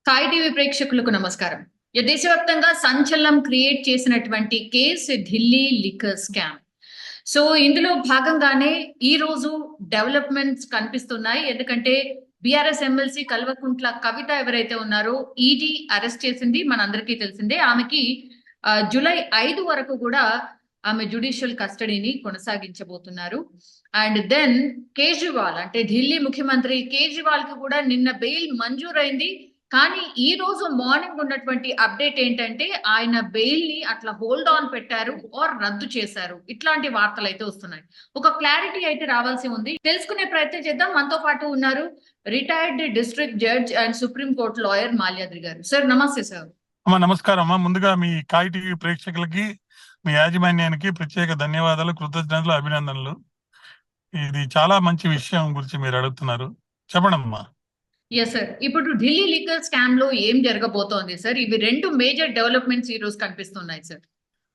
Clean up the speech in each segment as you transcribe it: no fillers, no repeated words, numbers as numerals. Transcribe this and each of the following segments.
Sai TV ప్రేక్షకులకు నమస్కారం. దేశవ్యాప్తంగా సంచలనం క్రియేట్ చేసినటువంటి case Delhi liquor scam. So ఇందులో భాగంగానే ఈ రోజు డెవలప్మెంట్స్ కనిపిస్తున్నాయి. ఎందుకంటే బీఆర్ఎస్ ఎమ్మెల్సీ కల్వకుంట్ల కవిత ఎవరైతే ఉన్నారో ఈడీ అరెస్ట్ చేసింది, మనందరికీ తెలిసిందే. ఆమెకి జూలై 5 వరకు కూడా ఆమె జ్యుడిషియల్ కస్టడీని కొనసాగించబోతున్నారు. అండ్ దెన్ కేజ్రీవాల్, అంటే ఢిల్లీ ముఖ్యమంత్రి కేజ్రీవాల్ కి కూడా నిన్న బెయిల్ మంజూరైంది. కానీ ఈ రోజు మార్నింగ్ ఉన్నటువంటి అప్డేట్ ఏంటంటే ఆయన బెయిల్ ని అట్లా హోల్డ్ ఆన్ పెట్టారు ఆర్ రద్దు చేశారు. ఇట్లాంటి వార్తలు అయితే వస్తున్నాయి. ఒక క్లారిటీ అయితే రావాల్సి ఉంది, తెలుసుకునే ప్రయత్నం చేద్దాం. మనతో పాటు ఉన్నారు retired district judge and supreme court lawyer Malyadri గారు. సార్ నమస్తే. సార్ నమస్కారం అమ్మా. ముందుగా మీ కాయి టీవీ ప్రేక్షకులకి, మీ యాజమాన్యానికి ప్రత్యేక ధన్యవాదాలు, కృతజ్ఞతలు, అభినందనలు. ఇది చాలా మంచి విషయం గురించి మీరు అడుగుతున్నారు, చెప్పండి అమ్మా. ఎస్ సార్, ఇప్పుడు ఢిల్లీ లిక్కర్ స్కామ్ లో ఏం జరగబోతోంది సార్? ఇవి రెండు మేజర్ డెవలప్మెంట్స్ ఈ రోజు కనిపిస్తున్నాయి సార్.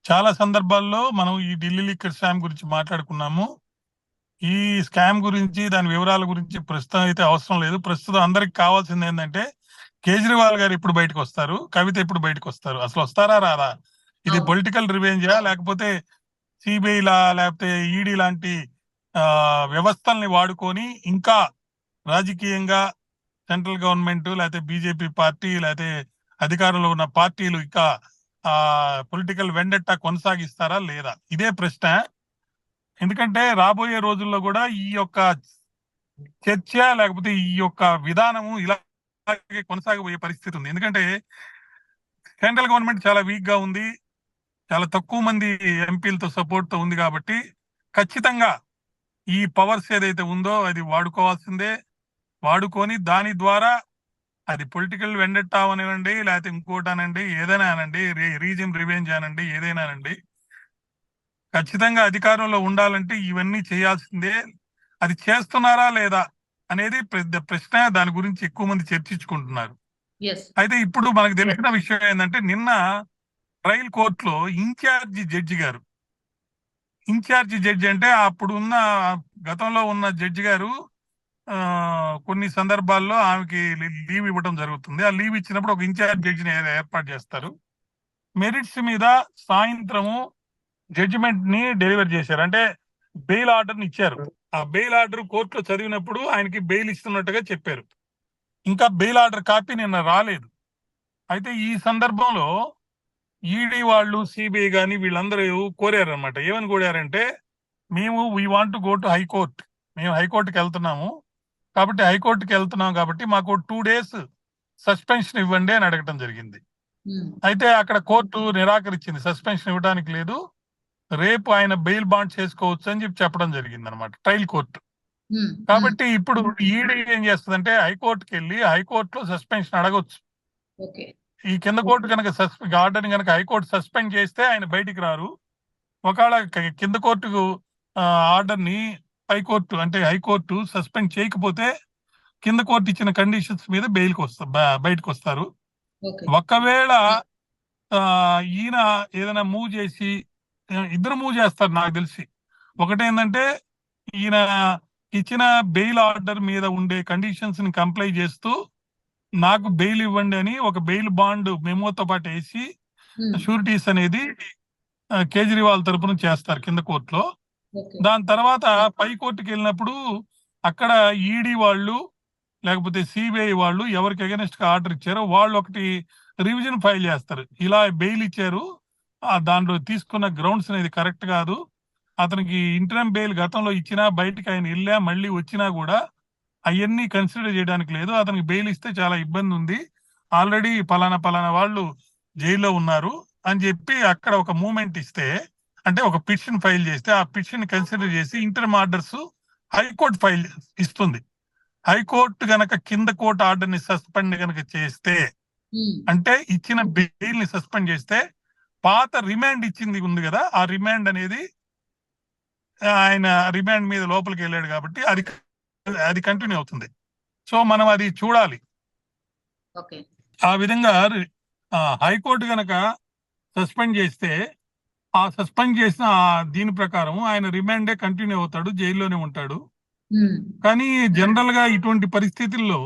చాలా సందర్భాల్లో మనం ఈ ఢిల్లీ లిక్కర్ స్కామ్ గురించి మాట్లాడుకున్నాము. ఈ స్కామ్ గురించి, దాని వివరాల గురించి ప్రస్తుతం అయితే అవసరం లేదు. ప్రస్తుతం అందరికి కావాల్సింది ఏంటంటే కేజ్రీవాల్ గారు ఎప్పుడు బయటకు వస్తారు, కవిత ఎప్పుడు బయటకు వస్తారు, అసలు వస్తారా రారా, ఇది పొలిటికల్ రివెంజా లేకపోతే సిబిఐ లేకపోతే ఈడీ లాంటి వ్యవస్థల్ని వాడుకొని ఇంకా రాజకీయంగా సెంట్రల్ గవర్నమెంట్ లేకపోతే బీజేపీ పార్టీ లేకపోతే అధికారంలో ఉన్న పార్టీలు ఇంకా పొలిటికల్ వెండెట్టా కొనసాగిస్తారా లేదా, ఇదే ప్రశ్న. ఎందుకంటే రాబోయే రోజుల్లో కూడా ఈ యొక్క చర్చ లేకపోతే ఈ యొక్క విధానము ఇలాగే కొనసాగబోయే పరిస్థితి ఉంది. ఎందుకంటే సెంట్రల్ గవర్నమెంట్ చాలా వీక్ గా ఉంది, చాలా తక్కువ మంది ఎంపీలతో సపోర్ట్ తో ఉంది. కాబట్టి ఖచ్చితంగా ఈ పవర్స్ ఏదైతే ఉందో అది వాడుకోవాల్సిందే. వాడుకొని దాని ద్వారా అది పొలిటికల్ వెండెట్టా అనివ్వండి, లేకపోతే ఇంకోటి అనండి, ఏదైనా అనండి, రీజన్ రివెంజ్ అనండి, ఏదైనా అనండి, ఖచ్చితంగా అధికారంలో ఉండాలంటే ఇవన్నీ చేయాల్సిందే. అది చేస్తున్నారా లేదా అనేది పెద్ద ప్రశ్న. దాని గురించి ఎక్కువ మంది చర్చించుకుంటున్నారు. అయితే ఇప్పుడు మనకు తెలిసిన విషయం ఏంటంటే, నిన్న ట్రయల్ కోర్టులో ఇన్ఛార్జి జడ్జి అంటే అప్పుడు ఉన్న గతంలో ఉన్న జడ్జి గారు కొన్ని సందర్భాల్లో ఆమెకి లీవ్ ఇవ్వడం జరుగుతుంది. ఆ లీవ్ ఇచ్చినప్పుడు ఒక ఇన్ఛార్జ్ జడ్జిని ఏర్పాటు చేస్తారు. మెరిట్స్ మీద సాయంత్రము జడ్జిమెంట్ ని డెలివర్ చేశారు, అంటే బెయిల్ ఆర్డర్ ని ఇచ్చారు. ఆ బెయిల్ ఆర్డర్ కోర్టులో చదివినప్పుడు ఆయనకి బెయిల్ ఇస్తున్నట్టుగా చెప్పారు. ఇంకా బెయిల్ ఆర్డర్ కాపీ నిన్న రాలేదు. అయితే ఈ సందర్భంలో ఈడీ వాళ్ళు, సిబిఐ కానీ వీళ్ళందరూ కోరారు అనమాట. ఏమని కోరారంటే, మేము we want to go to high court, మేము హైకోర్టుకి వెళ్తున్నాము కాబట్టి హైకోర్టుకి వెళ్తున్నాం కాబట్టి మాకు 2 days సస్పెన్షన్ ఇవ్వండి అని అడగటం జరిగింది. అయితే అక్కడ కోర్టు నిరాకరించింది, సస్పెన్షన్ ఇవ్వడానికి లేదు, రేపు ఆయన బెయిల్ బాండ్ చేసుకోవచ్చు అని చెప్పడం జరిగింది అనమాట ట్రయల్ కోర్టు. కాబట్టి ఇప్పుడు ఈడీ ఏం చేస్తుందంటే హైకోర్టుకి వెళ్ళి హైకోర్టులో సస్పెన్షన్ అడగొచ్చు. ఈ కింద కోర్టు కనుక ఆర్డర్ కనుక హైకోర్టు సస్పెండ్ చేస్తే ఆయన బయటికి రారు. ఒకవేళ కింద కోర్టుకు ఆర్డర్ ని హైకోర్టు సస్పెండ్ చేయకపోతే కింద కోర్టు ఇచ్చిన కండిషన్స్ మీద బయటకు వస్తారు. ఒకవేళ ఈయన ఏదైనా మూవ్ చేసి, ఇద్దరు మూవ్ చేస్తారు నాకు తెలిసి. ఒకటేంటంటే ఈయన ఇచ్చిన బెయిల్ ఆర్డర్ మీద ఉండే కండిషన్స్ ని కంప్లై చేస్తూ నాకు బెయిల్ ఇవ్వండి అని ఒక బెయిల్ బాండ్ మెమోతో పాటు వేసి షూరిటీస్ అనేది కేజ్రీవాల్ తరపున చేస్తారు కింద కోర్టులో. దాని తర్వాత పై కోర్టుకి వెళ్ళినప్పుడు అక్కడ ఈడీ వాళ్ళు లేకపోతే సిబిఐ వాళ్ళు ఎవరికి అగెనిస్ట్ గా ఆర్డర్ ఇచ్చారో వాళ్ళు ఒకటి రివిజన్ ఫైల్ చేస్తారు. ఇలా బెయిల్ ఇచ్చారు, దాంట్లో తీసుకున్న గ్రౌండ్స్ అనేది కరెక్ట్ కాదు, అతనికి ఇంటరమ్ బెయిల్ గతంలో ఇచ్చినా బయటకు ఆయన వెళ్ళా మళ్ళీ వచ్చినా కూడా అవన్నీ కన్సిడర్ చేయడానికి లేదు, అతనికి బెయిల్ ఇస్తే చాలా ఇబ్బంది ఉంది, ఆల్రెడీ పలానా వాళ్ళు జైల్లో ఉన్నారు అని చెప్పి అక్కడ ఒక మూమెంట్ ఇస్తే, అంటే ఒక పిటిషన్ ఫైల్ చేస్తే ఆ పిటిషన్ కన్సిడర్ చేసి ఇంటర్మ్ ఆర్డర్స్ హైకోర్టు ఫైల్ ఇస్తుంది. హైకోర్టు గనక కింద కోర్టు ఆర్డర్ ని సస్పెండ్ గనక చేస్తే, అంటే ఇచ్చిన బెయిల్ ని సస్పెండ్ చేస్తే పాత రిమాండ్ ఇచ్చింది ఉంది కదా, ఆ రిమాండ్ అనేది ఆయన రిమాండ్ మీద లోపలికి వెళ్ళాడు కాబట్టి అది కంటిన్యూ అవుతుంది. సో మనం అది చూడాలి. ఆ విధంగా హైకోర్టు గనక సస్పెండ్ చేస్తే ఆ సస్పెండ్ చేసిన దీని ప్రకారం ఆయన రిమాండే కంటిన్యూ అవుతాడు, జైల్లోనే ఉంటాడు. కానీ జనరల్ గా ఇటువంటి పరిస్థితుల్లో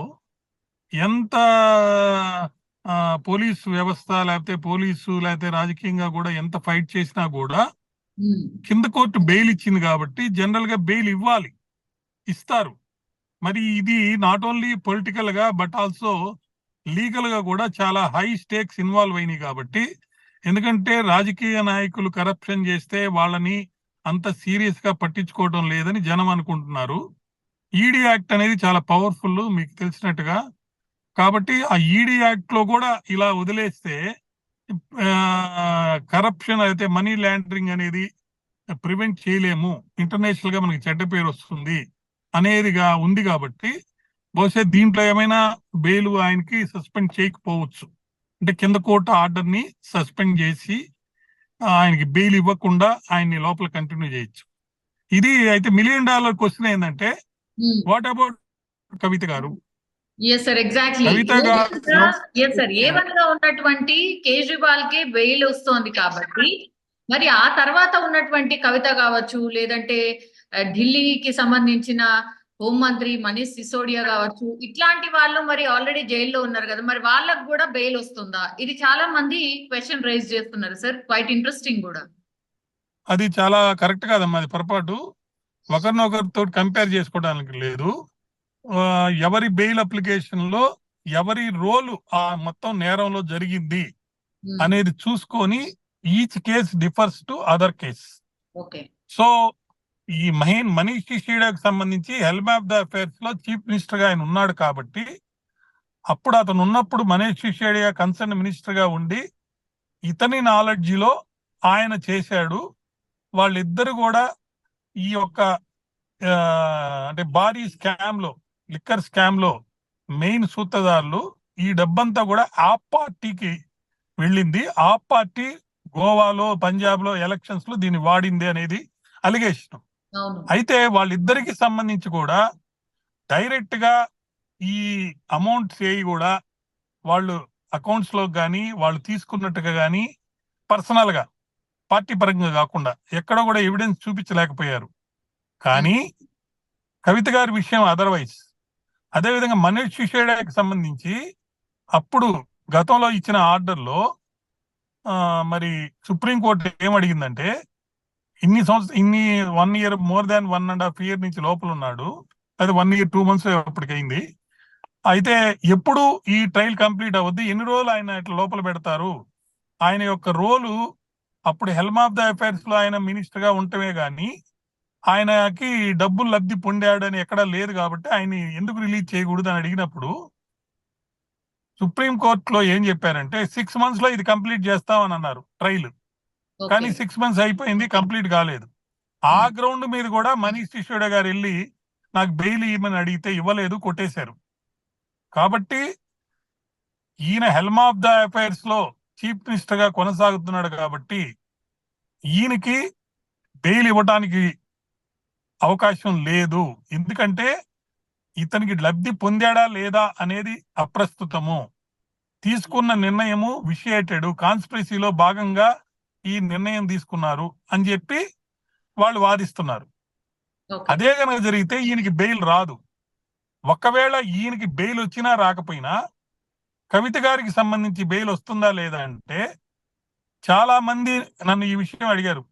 ఎంత పోలీసు వ్యవస్థ లేకపోతే పోలీసు లేకపోతే రాజకీయంగా కూడా ఎంత ఫైట్ చేసినా కూడా కింద కోర్టు బెయిల్ ఇచ్చింది కాబట్టి జనరల్ గా బెయిల్ ఇస్తారు. మరి ఇది నాట్ ఓన్లీ పొలిటికల్ గా బట్ ఆల్సో లీగల్ గా కూడా చాలా హై స్టేక్స్ ఇన్వాల్వ్ అయినాయి కాబట్టి, ఎందుకంటే రాజకీయ నాయకులు కరప్షన్ చేస్తే వాళ్ళని అంత సీరియస్ గా పట్టించుకోవడం లేదని జనం అనుకుంటున్నారు. ఈడీ యాక్ట్ అనేది చాలా పవర్ఫుల్ మీకు తెలిసినట్టుగా. కాబట్టి ఆ ఈడీ యాక్ట్ లో కూడా ఇలా వదిలేస్తే కరప్షన్ అయితే మనీ లాండరింగ్ అనేది ప్రివెంట్ చేయలేము, ఇంటర్నేషనల్ గా మనకి చెడ్డ పేరు వస్తుంది అనేదిగా ఉంది. కాబట్టి బహుశా దీంట్లో ఏమైనా బెయిల్ ఆయనకి సస్పెండ్ చేయకపోవచ్చు. అంటే కింద కోర్టు ఆర్డర్ ని సస్పెండ్ చేసి ఆయనకి బెయిల్ ఇవ్వకుండా ఆయన్ని లోపల కంటిన్యూ చేయొచ్చు. ఇది అయితే $1 మిలియన్ క్వశ్చన్ ఏంటంటే, వాట్ అబౌట్ కవిత గారు? Yes sir, exactly. కవిత గారు ఎస్ సార్, A1 గా ఉన్నటువంటి కేజ్రీవాల్ కి బెయిల్ వస్తోంది కాబట్టి, మరి ఆ తర్వాత ఉన్నటువంటి కవిత కావచ్చు, లేదంటే ఢిల్లీకి సంబంధించిన హోంమంత్రి మనీష్ సిసోడియా కావచ్చు, ఇట్లాంటి వాళ్ళు మరి ఆల్రెడీ జైల్లో ఉన్నారు కదా, మరి వాళ్ళకు కూడా బెయిల్ వస్తుందా? ఇది చాలా మంది క్వశ్చన్ రైజ్ చేస్తున్నారు సార్. క్వైట్ ఇంట్రెస్టింగ్ కూడా. అది చాలా కరెక్ట్ కాదమ్మా, అది పొరపాటు. ఒకరినొకరితో కంపేర్ చేసుకోవడానికి లేదు. ఎవరి బెయిల్ అప్లికేషన్ లో ఎవరి రోలు ఆ మొత్తం నేరంలో జరిగింది అనేది చూసుకొని each case differs to other case. Okay. So ఈ మనీష్ సిసోడియాకి సంబంధించి హెల్మ్ ఆఫ్ ద అఫైర్స్ లో చీఫ్ మినిస్టర్ గా ఆయన ఉన్నాడు కాబట్టి, అప్పుడు అతను ఉన్నప్పుడు మనీష్ సిసోడియా కన్సర్న్ మినిస్టర్ గా ఉండి ఇతని నాలెడ్జ్ లో ఆయన చేశాడు. వాళ్ళిద్దరు కూడా ఈ యొక్క అంటే భారీ స్కామ్ లో, లిక్కర్ స్కామ్ లో మెయిన్ సూత్రధారులు. ఈ డబ్బంతా కూడా ఆప్ పార్టీకి వెళ్ళింది. ఆప్ పార్టీ గోవాలో, పంజాబ్ లో ఎలక్షన్స్ లో దీన్ని వాడింది అనేది అలిగేషన్. అయితే వాళ్ళిద్దరికి సంబంధించి కూడా డైరెక్ట్ గా ఈ అమౌంట్స్ ఏవి కూడా వాళ్ళు అకౌంట్స్ లో కానీ వాళ్ళు తీసుకున్నట్టుగా కానీ పర్సనల్ గా పార్టీ పరంగా కాకుండా ఎక్కడ కూడా ఎవిడెన్స్ చూపించలేకపోయారు. కానీ కవిత గారి విషయం అదర్వైజ్. అదేవిధంగా మనీష్ సిసోడియాకి సంబంధించి అప్పుడు గతంలో ఇచ్చిన ఆర్డర్లో మరి సుప్రీంకోర్టు ఏమడిగిందంటే, ఇన్ని 1 year మోర్ దాన్ 1.5 years నుంచి లోపల ఉన్నాడు, అది 1 year 2 months ఎప్పటికైంది. అయితే ఎప్పుడు ఈ ట్రయల్ కంప్లీట్ అవ్వద్దు, ఎన్ని రోజులు ఆయన ఇట్లా లోపల పెడతారు, ఆయన యొక్క రోలు అప్పుడు హెల్మ్ ఆఫ్ ద అఫైర్స్ లో ఆయన మినిస్టర్ గా ఉండటమే గాని ఆయనకి డబ్బులు లబ్ధి పొందాడని ఎక్కడా లేదు కాబట్టి ఆయన ఎందుకు రిలీజ్ చేయకూడదు అని అడిగినప్పుడు సుప్రీం కోర్టులో ఏం చెప్పారంటే 6 months లో ఇది కంప్లీట్ చేస్తామని అన్నారు ట్రయల్. కానీ 6 months అయిపోయింది, కంప్లీట్ కాలేదు. ఆ గ్రౌండ్ మీద కూడా మనీష్ సిసోడియా గారు వెళ్ళి నాకు బెయిల్ ఇవ్వమని అడిగితే ఇవ్వలేదు, కొట్టేశారు. కాబట్టి ఈయన హెల్మ్ ఆఫ్ ద అఫైర్స్ లో చీఫ్ మినిస్టర్ గా కొనసాగుతున్నాడు కాబట్టి ఈయనకి బెయిల్ ఇవ్వడానికి అవకాశం లేదు. ఎందుకంటే ఇతనికి లబ్ధి పొందాడా లేదా అనేది అప్రస్తుతము. తీసుకున్న నిర్ణయము విషియేటెడ్, కాన్స్పిరసీలో భాగంగా ఈ నిర్ణయం తీసుకున్నారు అని చెప్పి వాళ్ళు వాదిస్తున్నారు. అదే కనుక జరిగితే ఈయనకి బెయిల్ రాదు. ఒకవేళ ఈయనకి బెయిల్ వచ్చినా రాకపోయినా కవిత గారికి సంబంధించి బెయిల్ వస్తుందా లేదా అంటే, చాలా మంది నన్ను ఈ విషయం అడిగారు.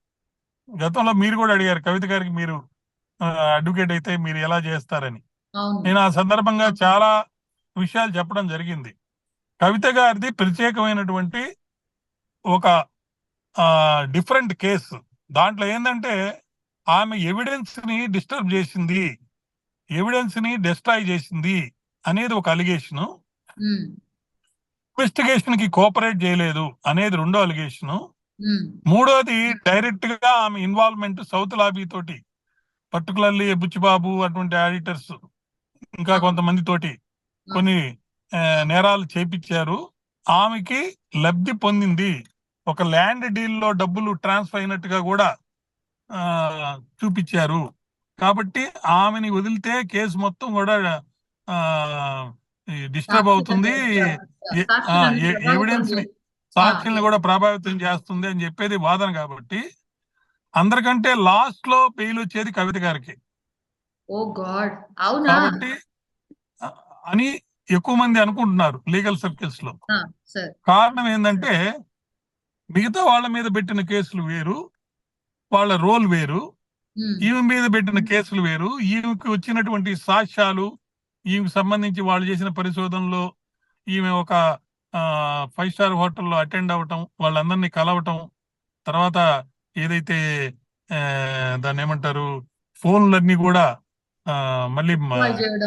గతంలో మీరు కూడా అడిగారు, కవిత గారికి మీరు అడ్వకేట్ అయితే మీరు ఎలా చేస్తారని. నేను ఆ సందర్భంగా చాలా విషయాలు చెప్పడం జరిగింది. కవిత గారిది ప్రత్యేకమైనటువంటి ఒక డిఫరెంట్ కేసు. దాంట్లో ఏంటంటే ఆమె ఎవిడెన్స్ ని డిస్టర్బ్ చేసింది, ఎవిడెన్స్ ని డిస్ట్రాయ్ చేసింది అనేది ఒక అలిగేషను. ఇన్వెస్టిగేషన్ కి కోఆపరేట్ చేయలేదు అనేది రెండో అలిగేషను. మూడోది డైరెక్ట్ గా ఆమె ఇన్వాల్వ్మెంట్ సౌత్ లాబీ తోటి, పర్టికులర్లీ బుచ్చిబాబు అటువంటి ఆడిటర్స్ ఇంకా కొంతమంది తోటి కొన్ని నేరాలు చేపించారు. ఆమెకి లబ్ధి పొందింది, ఒక ల్యాండ్ డీల్ లో డబ్బులు ట్రాన్స్ఫర్ అయినట్టుగా కూడా చూపించారు. కాబట్టి ఆమెని వదిలితే కేసు మొత్తం కూడా డిస్టర్బ్ అవుతుంది, ఎవిడెన్స్ ని, సాక్షుల్ని కూడా ప్రభావితం చేస్తుంది అని చెప్పేది వాదన. కాబట్టి అందరికంటే లాస్ట్ లో బెయిల్ వచ్చేది కవిత గారికి. ఓ గాడ్, అవునా? కాబట్టి అని ఎక్కువ మంది అనుకుంటున్నారు లీగల్ సర్కిల్స్ లో. సార్ కారణం ఏంటంటే మిగతా వాళ్ళ మీద పెట్టిన కేసులు వేరు, వాళ్ళ రోల్ వేరు, ఈమె మీద పెట్టిన కేసులు వేరు, ఈమెకి వచ్చినటువంటి సాక్ష్యాలు, ఈమెకి సంబంధించి వాళ్ళు చేసిన పరిశోధనలో ఈమె ఒక 5 స్టార్ హోటల్లో అటెండ్ అవ్వటం, వాళ్ళందరినీ కలవటం, తర్వాత ఏదైతే దాన్ని ఏమంటారు ఫోన్లన్నీ కూడా మళ్ళీ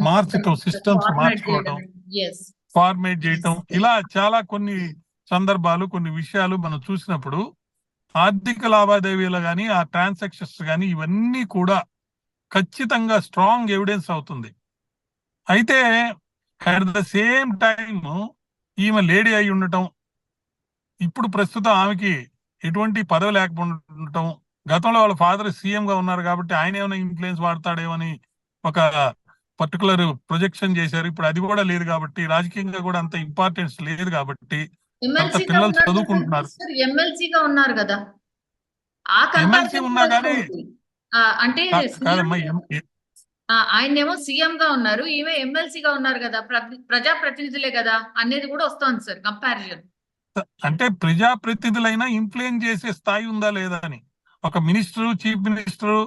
మార్చటం, సిస్టమ్స్ మార్చుకోవటం, ఫార్మేట్ చేయటం, ఇలా చాలా కొన్ని సందర్భాలు, కొన్ని విషయాలు మనం చూసినప్పుడు ఆర్థిక లావాదేవీలు కానీ ఆ ట్రాన్సాక్షన్స్ కానీ ఇవన్నీ కూడా ఖచ్చితంగా స్ట్రాంగ్ ఎవిడెన్స్ అవుతుంది. అయితే అట్ ద సేమ్ టైమ్ ఈమె లేడీ అయి ఉండటం, ఇప్పుడు ప్రస్తుతం ఆమెకి ఎటువంటి పదవి లేకపోవటం, గతంలో వాళ్ళ ఫాదర్ సీఎం గా ఉన్నారు కాబట్టి ఆయన ఏమైనా ఇన్ఫ్లుయెన్స్ వాడతాడేమని ఒక పర్టికులర్ ప్రొజెక్షన్ చేశారు. ఇప్పుడు అది కూడా లేదు కాబట్టి, రాజకీయంగా కూడా అంత ఇంపార్టెన్స్ లేదు కాబట్టి, అంత పిల్లలు చదువుకుంటున్నారు. ఎమ్మెల్సీగా ఉన్నారు కదా, ఎమ్మెల్సీ ఉన్నా కానీ అంటే కాదమ్మా, ఆయనేమో సీఎం గా ఉన్నారు, ఈమె ఎమ్మెల్సీగా ఉన్నారు కదా, ప్రజా ప్రతినిధులే కదా అనేది కూడా వస్తోంది సార్ కంపారిజన్. అంటే ప్రజాప్రతినిధులైనా ఇన్ఫ్లుయెన్స్ చేసే స్థాయి ఉందా లేదా అని. ఒక minister, chief minister,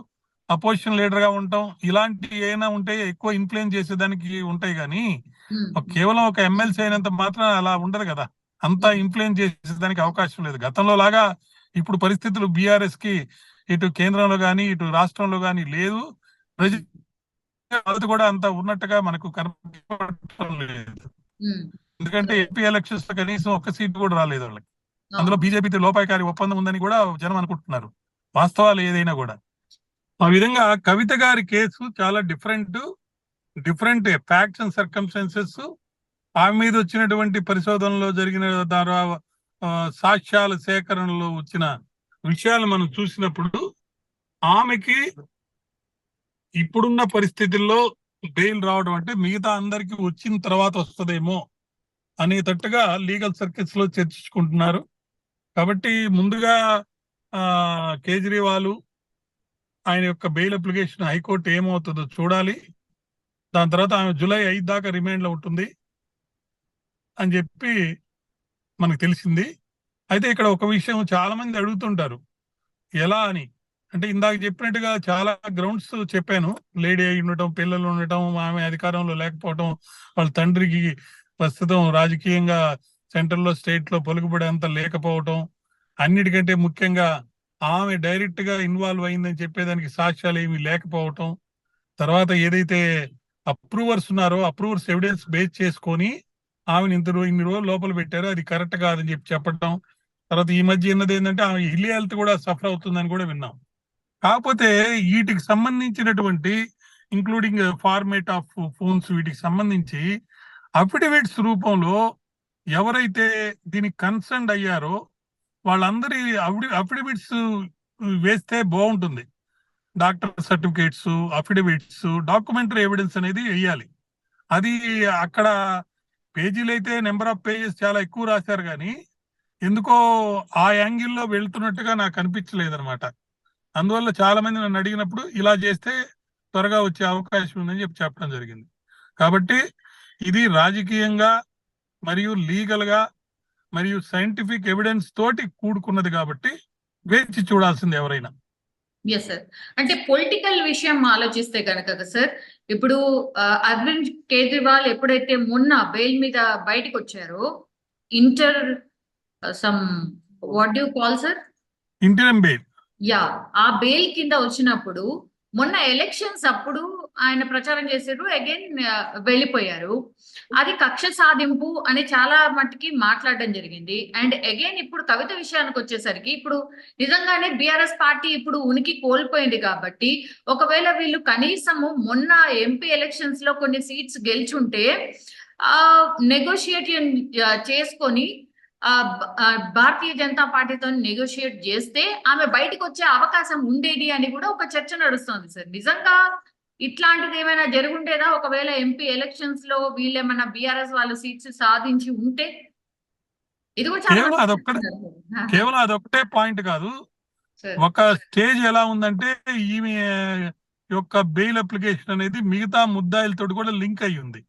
opposition leader గా ఉండటం, ఇలాంటి ఏమైనా ఉంటే ఎక్కువ ఇన్ఫ్లుయెన్స్ చేసేదానికి ఉంటాయి కానీ కేవలం ఒక ఎమ్మెల్సీ అయినంత మాత్రం అలా ఉండదు కదా, అంతా ఇన్ఫ్లుయెన్స్ చేసేదానికి అవకాశం లేదు. గతంలో లాగా ఇప్పుడు పరిస్థితులు బీఆర్ఎస్ కి ఇటు కేంద్రంలో గాని ఇటు రాష్ట్రంలో గాని లేదు. ప్రజలు కూడా అంత ఉన్నట్టుగా మనకు కనపడటం లేదు. ఎందుకంటే ఎంపీ ఎలక్షన్స్ లో కనీసం ఒక్క సీట్ కూడా రాలేదు వాళ్ళకి. అందులో బీజేపీతో లోపాయకారి ఒప్పందం ఉందని కూడా జనం అనుకుంటున్నారు, వాస్తవాలు ఏదైనా కూడా. ఆ విధంగా కవిత గారి కేసు చాలా డిఫరెంట్ ఫ్యాక్ట్స్ అండ్ సర్కమ్స్టాన్సెస్, ఆమె మీద వచ్చినటువంటి పరిశోధనలో జరిగిన ద్వారా సాక్ష్యాల సేకరణలో వచ్చిన విషయాలు మనం చూసినప్పుడు ఆమెకి ఇప్పుడున్న పరిస్థితుల్లో బెయిల్ రావడం అంటే మిగతా అందరికి వచ్చిన తర్వాత వస్తుందేమో అనేటట్టుగా లీగల్ సర్కిల్స్ లో చర్చించుకుంటున్నారు. కాబట్టి ముందుగా కేజ్రీవాల్ ఆయన యొక్క బెయిల్ అప్లికేషన్ హైకోర్టు ఏమవుతుందో చూడాలి. దాని తర్వాత ఆమె జూలై 5 దాకా రిమాండ్ లో ఉంటుంది అని చెప్పి మనకు తెలిసింది. అయితే ఇక్కడ ఒక విషయం చాలా మంది అడుగుతుంటారు, ఎలా అని. అంటే ఇందాక చెప్పినట్టుగా చాలా గ్రౌండ్స్ చెప్పాను. లేడీ అయి ఉండటం, పిల్లలు ఉండటం, ఆమె అధికారంలో లేకపోవటం, వాళ్ళ తండ్రికి ప్రస్తుతం రాజకీయంగా సెంట్రల్ లో స్టేట్ లో పలుకుబడి అంత లేకపోవటం, అన్నిటికంటే ముఖ్యంగా ఆమె డైరెక్ట్ గా ఇన్వాల్వ్ అయిందని చెప్పేదానికి సాక్ష్యాలు ఏమీ లేకపోవటం, తర్వాత ఏదైతే అప్రూవర్స్ ఉన్నారో అప్రూవర్స్ ఎవిడెన్స్ బేస్ చేసుకొని ఆమెను ఇన్ని రోజులు లోపల పెట్టారో అది కరెక్ట్ కాదని చెప్పడం. తర్వాత ఈ మధ్య ఉన్నది ఏంటంటే ఆమె ఇల్లి హెల్త్ కూడా సఫర్ అవుతుందని కూడా విన్నాం. కాకపోతే వీటికి సంబంధించినటువంటి ఇంక్లూడింగ్ ఫార్మేట్ ఆఫ్ ఫోన్స్, వీటికి సంబంధించి అఫిడవిట్స్ రూపంలో ఎవరైతే దీనికి కన్సర్న్ అయ్యారో వాళ్ళందరి అఫిడవిట్స్ వేస్తే బాగుంటుంది. Doctor certificates, affidavits, documentary evidence అనేది వేయాలి. అది అక్కడ పేజీలు అయితే నెంబర్ ఆఫ్ పేజెస్ చాలా ఎక్కువ రాశారు కానీ ఎందుకో ఆ యాంగిల్లో వెళ్తున్నట్టుగా నాకు అనిపించలేదు అనమాట. అందువల్ల చాలా మంది నన్ను అడిగినప్పుడు ఇలా చేస్తే త్వరగా వచ్చే అవకాశం ఉందని చెప్పడం జరిగింది. కాబట్టి ఇది రాజకీయంగా మరియు లీగల్ గా మరియు సైంటిఫిక్ ఎవిడెన్స్ తోటి కూడుకున్నది కాబట్టి వేచి చూడాల్సింది ఎవరైనా. Yes sir. అంటే పొలిటికల్ విషయం ఆలోచిస్తే కనుక సార్, ఇప్పుడు అరవింద్ కేజ్రీవాల్ ఎప్పుడైతే మొన్న బెయిల్ మీద బయటకు వచ్చారో, what do call sir, interim bail, yeah, ఆ బెయిల్ కింద వచ్చినప్పుడు మొన్న ఎలక్షన్స్ అప్పుడు ఆయన ప్రచారం చేశారు, అగైన్ వెళ్ళిపోయారు. అది కక్ష సాధింపు అని చాలా మట్టుకి మాట్లాడడం జరిగింది. అండ్ అగైన్ ఇప్పుడు కవిత విషయానికి వచ్చేసరికి ఇప్పుడు నిజంగానే బీఆర్ఎస్ పార్టీ ఇప్పుడు ఉనికి కోల్పోయింది కాబట్టి ఒకవేళ వీళ్ళు కనీసము మొన్న ఎంపీ ఎలక్షన్స్ లో కొన్ని సీట్స్ గెలుచుంటే నెగోషియేట్ చేసుకొని భారతీయ జనతా పార్టీతో నెగోషియేట్ చేస్తే ఆమె బయటకు వచ్చే అవకాశం ఉండేది అని కూడా ఒక చర్చ నడుస్తుంది సార్. నిజంగా ఇట్లాంటిది ఏమైనా జరుగుండేదా ఒకవేళ ఎంపీ ఎలక్షన్స్ లో వీళ్ళేమన్నా బీఆర్ఎస్ వాళ్ళు సీట్స్ సాధించి ఉంటే? ఇది కూడా కేవలం అదొక్కటే పాయింట్ కాదు. ఒక స్టేజ్ ఎలా ఉందంటే ఈమె యొక్క బెయిల్ అప్లికేషన్ అనేది మిగతా ముద్దాయిలతో కూడా లింక్ అయి ఉంది.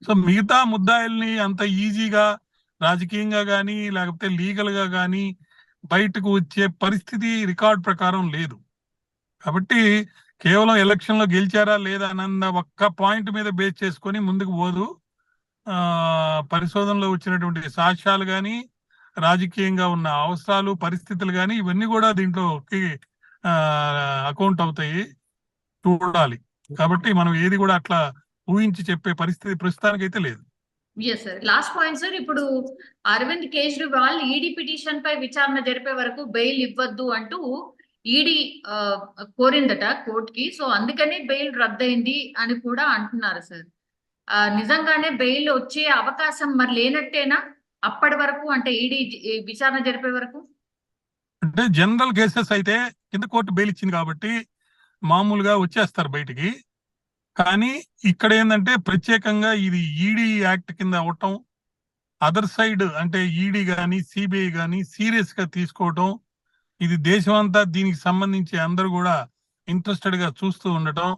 సో మిగతా ముద్దాయిల్ని అంత ఈజీగా రాజకీయంగా కానీ లేకపోతే లీగల్ గా కానీ బయటకు వచ్చే పరిస్థితి రికార్డ్ ప్రకారం లేదు. కాబట్టి కేవలం ఎలక్షన్ లో గెలిచారా లేదా అన్న ఒక్క పాయింట్ మీద బేస్ చేసుకొని ముందుకు పోదు. పరిశోధనలో వచ్చినటువంటి సాక్ష్యాలు కానీ రాజకీయంగా ఉన్న అవసరాలు పరిస్థితులు కానీ ఇవన్నీ కూడా దీంట్లోకి అకౌంట్ అవుతాయి, చూడాలి. కాబట్టి మనం ఏది కూడా అట్లా ఊహించి చెప్పే పరిస్థితి ప్రస్తుతానికైతే లేదు. Yes sir. Last point sir, ఇప్పుడు అరవింద్ కేజ్రీవాల్ ఈడీ పిటిషన్ పై విచారణ జరిపే వరకు బెయిల్ ఇవ్వద్దు అంటూ ఈడీ కోరిందట కోర్టుకి. సో అందుకని బెయిల్ రద్దయింది అని కూడా అంటున్నారు సార్. నిజంగానే బెయిల్ వచ్చే అవకాశం మరి లేనట్టేనా అప్పటి వరకు, అంటే ఈడీ విచారణ జరిపే వరకు? అంటే జనరల్ కేసెస్ అయితే కింద కోర్టు బెయిల్ ఇచ్చింది కాబట్టి మామూలుగా వచ్చేస్తారు బయటికి. కానీ ఇక్కడ ఏంటంటే ప్రత్యేకంగా ఇది ఈడీ యాక్ట్ కింద అవటం, అదర్ సైడ్ అంటే ఈడీ కానీ సిబిఐ కానీ సీరియస్ గా తీసుకోవటం, ఇది దేశం అంతా దీనికి సంబంధించి అందరూ కూడా ఇంట్రెస్టెడ్ గా చూస్తూ ఉండటం.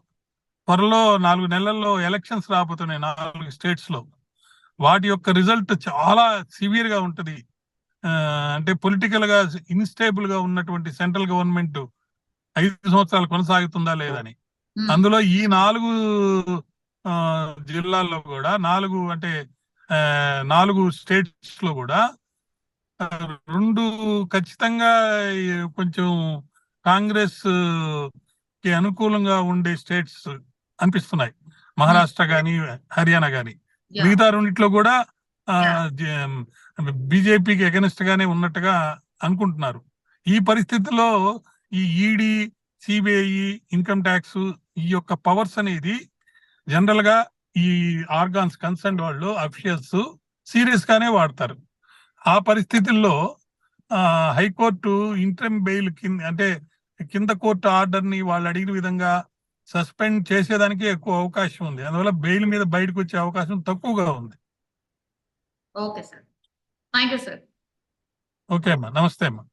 త్వరలో 4 నెలల్లో ఎలక్షన్స్ రాబోతున్నాయి 4 స్టేట్స్ లో. వాటి యొక్క రిజల్ట్ చాలా సివియర్ గా ఉంటది. అంటే పొలిటికల్ గా ఇన్స్టేబుల్ గా ఉన్నటువంటి సెంట్రల్ గవర్నమెంట్ 5 సంవత్సరాలు కొనసాగుతుందా లేదని. అందులో ఈ 4 జిల్లాల్లో కూడా 4 స్టేట్స్ లో కూడా 2 ఖచ్చితంగా కొంచెం కాంగ్రెస్ కి అనుకూలంగా ఉండే స్టేట్స్ అనిపిస్తున్నాయి, మహారాష్ట్ర గాని హర్యానా గాని. మిగతా 2 కూడా బీజేపీకి ఎగనెస్ట్ గానే ఉన్నట్టుగా అనుకుంటున్నారు. ఈ పరిస్థితుల్లో ఈ ఈడీ సిబిఐ ఇన్కమ్ ట్యాక్స్ ఈ యొక్క పవర్స్ అనేది జనరల్ గా ఈ ఆర్గాన్స్ కన్సర్న్ వాళ్ళు అఫీషియల్స్ సీరియస్ గానే వాడతారు. ఆ పరిస్థితుల్లో హైకోర్టు ఇంటర్మ్ బెయిల్ కింద అంటే కింద కోర్టు ఆర్డర్ ని వాళ్ళు అడిగిన విధంగా సస్పెండ్ చేసేదానికి ఎక్కువ అవకాశం ఉంది. అందువల్ల బెయిల్ మీద బయటకు వచ్చే అవకాశం తక్కువగా ఉంది. Okay sir, thank you sir. Okay అమ్మా, నమస్తే అమ్మా.